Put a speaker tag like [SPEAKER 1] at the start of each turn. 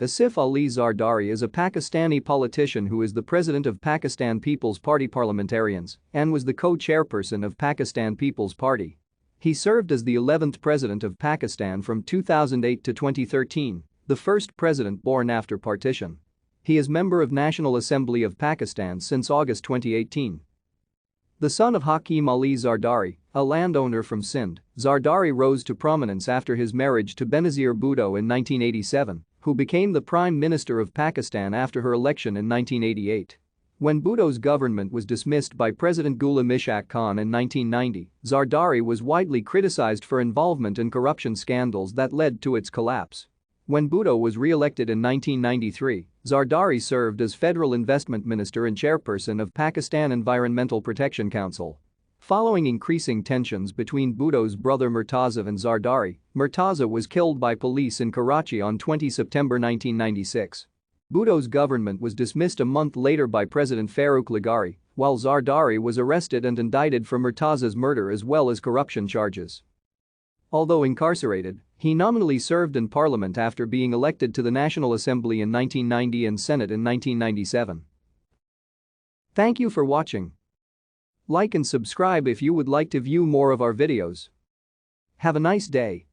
[SPEAKER 1] Asif Ali Zardari is a Pakistani politician who is the president of Pakistan Peoples Party Parliamentarians and was the co-chairperson of Pakistan Peoples Party. He served as the 11th president of Pakistan from 2008 to 2013, the first president born after partition. He is member of National Assembly of Pakistan since August 2018. The son of Hakim Ali Zardari, a landowner from Sindh, Zardari rose to prominence after his marriage to Benazir Bhutto in 1987, who became the Prime Minister of Pakistan after her election in 1988. When Bhutto's government was dismissed by President Ghulam Ishaq Khan in 1990, Zardari was widely criticized for involvement in corruption scandals that led to its collapse. When Bhutto was re-elected in 1993, Zardari served as Federal Investment Minister and Chairperson of Pakistan Environmental Protection Council. Following increasing tensions between Bhutto's brother Murtaza and Zardari, Murtaza was killed by police in Karachi on 20 September 1996. Bhutto's government was dismissed a month later by President Farooq Laghari, while Zardari was arrested and indicted for Murtaza's murder as well as corruption charges. Although incarcerated, he nominally served in parliament after being elected to the National Assembly in 1990 and Senate in 1997. Thank you for watching. Like and subscribe if you would like to view more of our videos. Have a nice day.